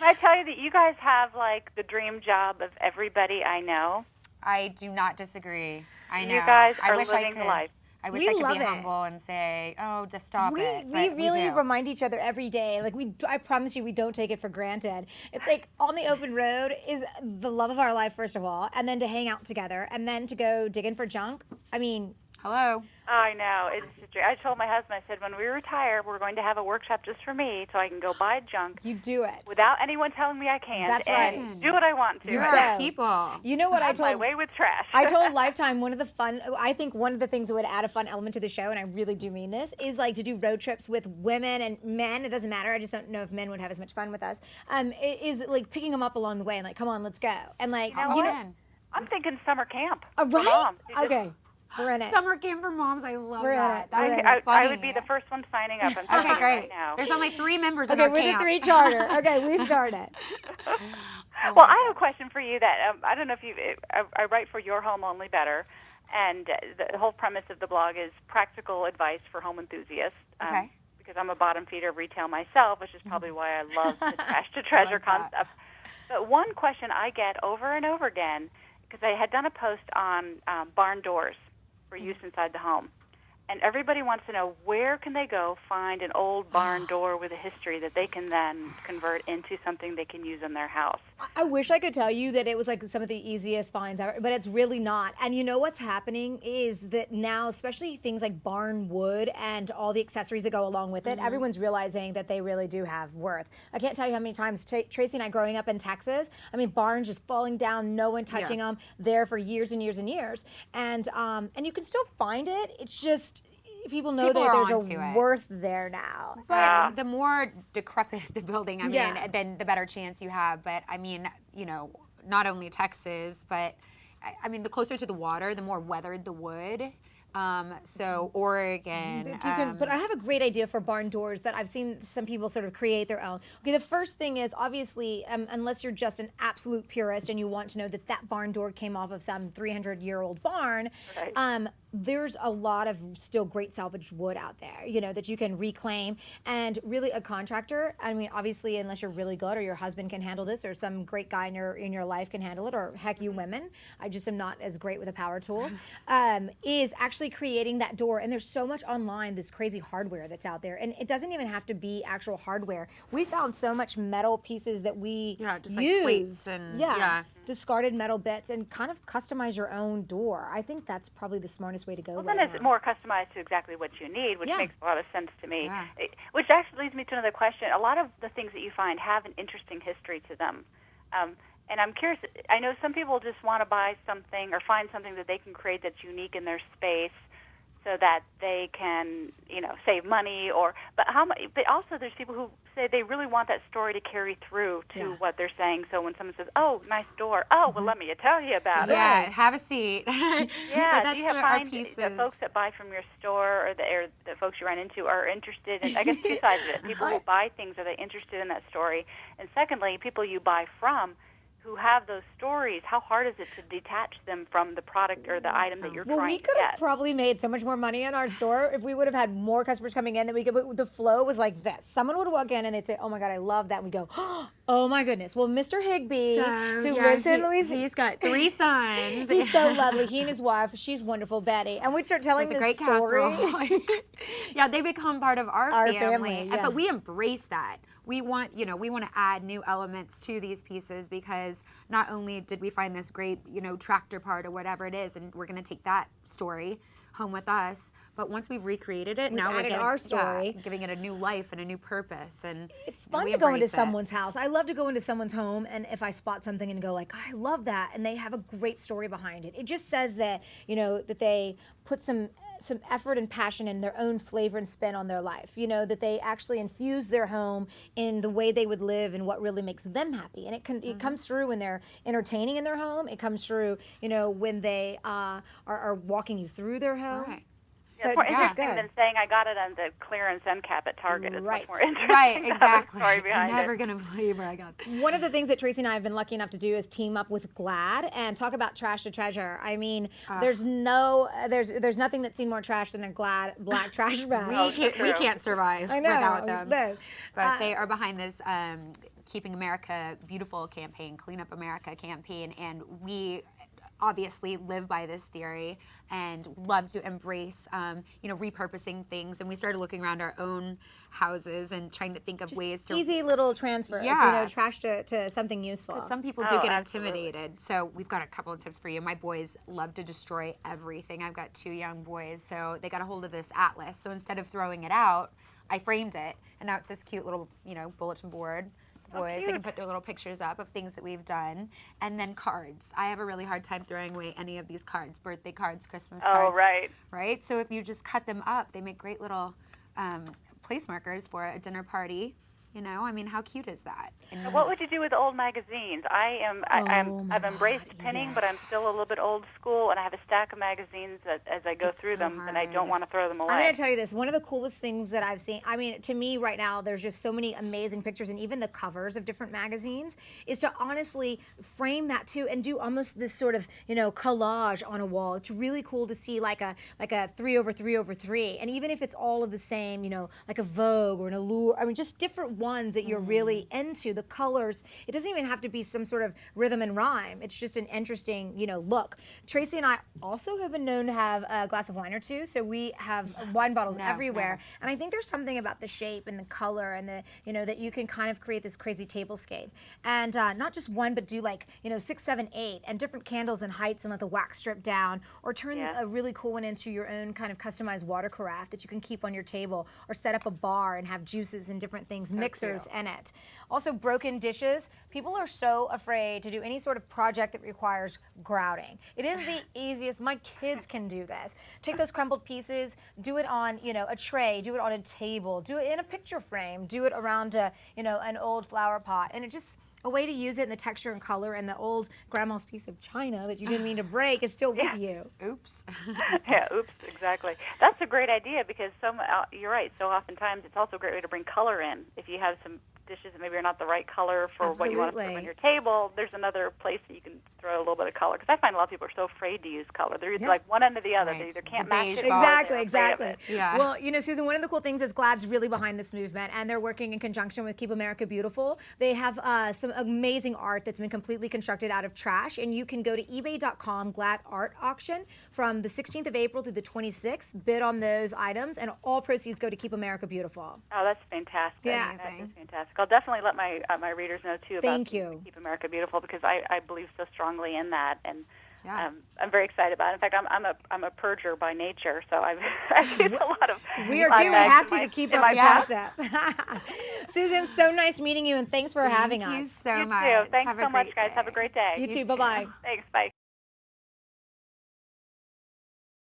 Can I tell you that you guys have like the dream job of everybody I know? I do not disagree. I know. You guys I are wish living I the life. I wish We I could love be it. humble and say, "Oh, just stop it." We But really do. remind each other every day. Like I promise you, we don't take it for granted. It's like on the open road is the love of our life, first of all, and then to hang out together, and then to go digging for junk. I mean, Hello. I know. It's just, I told my husband, I said, when we retire, we're going to have a workshop just for me so I can go buy junk you do it. without anyone telling me I can't. That's and right. do what I want to. You're go. good people. You know what I Have my told? way with trash. I told Lifetime I think one of the things that would add a fun element to the show, and I really do mean this, is like to do road trips with women and men. It doesn't matter. I just don't know if men would have as much fun with us. Is like picking them up along the way and like, come on, let's go. And like, I'm thinking summer camp. right? For moms. Okay, we're in it. Summer camp for moms. I love We're in that. it. That We're is in I funny. would be the first one signing up. I'm Okay, signing great. right now. There's only 3 members in Okay, our we're camp. the 3 charter. Okay, we started. Well, I have a question for you that I don't know if I write for Your Home Only Better, and the whole premise of the blog is practical advice for home enthusiasts. Okay. Because I'm a bottom feeder of retail myself, which is probably why I love the trash to treasure like that. concept. But one question I get over and over again, because I had done a post on barn doors for use inside the home. And everybody wants to know, where can they go find an old barn door with a history that they can then convert into something they can use in their house? I wish I could tell you that it was like some of the easiest finds ever, but it's really not. And you know what's happening is that now, especially things like barn wood and all the accessories that go along with it, everyone's realizing that they really do have worth. I can't tell you how many times Tracy and I growing up in Texas, I mean, barns just falling down, no one touching them, there for years and years and years. And you can still find it. It's just people know People that are there's onto a it. worth there now. But the more decrepit the building, I mean, Yeah. then the better chance you have. But I mean, not only Texas, but I mean, the closer to the water, the more weathered the wood. So Oregon. But I have a great idea for barn doors that I've seen some people sort of create their own. Okay, the first thing is obviously, unless you're just an absolute purist and you want to know that that barn door came off of some 300-year-old barn, Right. There's a lot of still great salvaged wood out there, that you can reclaim. And really a contractor, I mean, obviously, unless you're really good or your husband can handle this or some great guy in your life can handle it, or heck, you women, I just am not as great with a power tool, is actually creating that door. And there's so much online, this crazy hardware that's out there. And it doesn't even have to be actual hardware. We found so much metal pieces that we just like use. plates and Discarded metal bits and kind of customize your own door. I think that's probably the smartest way to go. Well, right then it's now. more customized to exactly what you need, which Yeah. makes a lot of sense to me. Yeah. Which actually leads me to another question. A lot of the things that you find have an interesting history to them. And I'm curious, I know some people just want to buy something or find something that they can create that's unique in their space so that they can, save money but also there's people who say they really want that story to carry through to what they're saying. So when someone says, "Oh, nice door," well, let me tell you about it. Yeah, have a seat. Yeah, But that's do you where our find pieces. the folks that buy from your store or the folks you run into are interested in, I guess, two sides of it. People who buy things, are they interested in that story? And secondly, people you buy from who have those stories, how hard is it to detach them from the product or the item that you're Well, trying we to could have get? probably made so much more money in our store if we would have had more customers coming in but the flow was like this. Someone would walk in and they'd say, "Oh my God, I love that." And we'd go, "Oh my goodness." Well, Mr. Higbee, who lives in Louisiana, He's got 3 sons. he's so lovely. He and his wife, she's wonderful, Betty. And we'd start telling It's a this great story. casserole. Yeah, they become part of our family, yeah. But we embrace that. We want to add new elements to these pieces because not only did we find this great, tractor part or whatever it is, and we're going to take that story home with us, but once we've recreated it, now we're added getting our story. giving it a new life and a new purpose. And It's fun we to go into embrace it. someone's house. I love to go into someone's home, and if I spot something and go like, "God, I love that," and they have a great story behind it. It just says that, that they put some effort and passion and their own flavor and spin on their life. That they actually infuse their home in the way they would live and what really makes them happy. And it comes through when they're entertaining in their home. It comes through, when they are walking you through their home. Right. It's more interesting than saying I got it on the clearance end cap at Target. It's much more interesting. Right, exactly. The story behind You're never going to believe where I got this. One of the things that Tracy and I have been lucky enough to do is team up with Glad and talk about trash to treasure. I mean, there's nothing that's seen more trash than a Glad black trash bag. We can't survive without them. No. But they are behind this Keeping America Beautiful campaign, Clean Up America campaign, and we obviously live by this theory and love to embrace, repurposing things. And we started looking around our own houses and trying to think of ways to easy little transfers, trash to something useful. Some people do get intimidated. So we've got a couple of tips for you. My boys love to destroy everything. I've got 2 young boys, so they got a hold of this atlas. So instead of throwing it out, I framed it, and now it's this cute little, bulletin board. Boys, they can put their little pictures up of things that we've done, and then cards. I have a really hard time throwing away any of these cards, birthday cards, Christmas cards. Oh, right. Right? So if you just cut them up, they make great little place markers for a dinner party. How cute is that? And what would you do with old magazines? I've embraced pinning, but I'm still a little bit old school, and I have a stack of magazines that, as I go through them, and I don't want to throw them away. I'm going to tell you this. One of the coolest things that I've seen, to me right now, there's just so many amazing pictures, and even the covers of different magazines, is to honestly frame that too and do almost this sort of, collage on a wall. It's really cool to see like a 3x3x3. And even if it's all of the same, like a Vogue or an Allure, just different ones that you're really into, the colors. It doesn't even have to be some sort of rhythm and rhyme. It's just an interesting, look. Tracy and I also have been known to have a glass of wine or two, so we have wine bottles everywhere. And I think there's something about the shape and the color and the, that you can kind of create this crazy tablescape. And not just one, but do 6, 7, 8, and different candles and heights and let the wax strip down, or turn a really cool one into your own kind of customized water carafe that you can keep on your table, or set up a bar and have juices and different things, mixers in it. Also, broken dishes. People are so afraid to do any sort of project that requires grouting. It is the easiest. My kids can do this. Take those crumbled pieces, do it on, a tray, do it on a table, do it in a picture frame, do it around an old flower pot, and it just a way to use it in the texture and color, and the old grandma's piece of china that you didn't mean to break is still with you. Oops. Oops, exactly. That's a great idea because you're right. So oftentimes it's also a great way to bring color in. If you have some dishes that maybe are not the right color for what you want to put on your table, there's another place that you can throw a little bit of color. Because I find a lot of people are so afraid to use color. They're either like one end or the other. They either can't match it. Exactly. Yeah. Well, Susan, one of the cool things is Glad's really behind this movement, and they're working in conjunction with Keep America Beautiful. They have some amazing art that's been completely constructed out of trash, and you can go to ebay.com Glad Art Auction from the 16th of April through the 26th. Bid on those items, and all proceeds go to Keep America Beautiful. Oh, that's fantastic. Yeah. That is fantastic. I'll definitely let my readers know, too, about Keep America Beautiful, because I believe so strongly in that, and I'm very excited about it. In fact, I'm a purger by nature, so I use a lot of. We are too. We have to keep up the process. Susan, so nice meeting you, and thanks for having us. Thank you so much. Too. Thanks so much, guys. Have a great day. You too. Bye-bye. Thanks. Bye.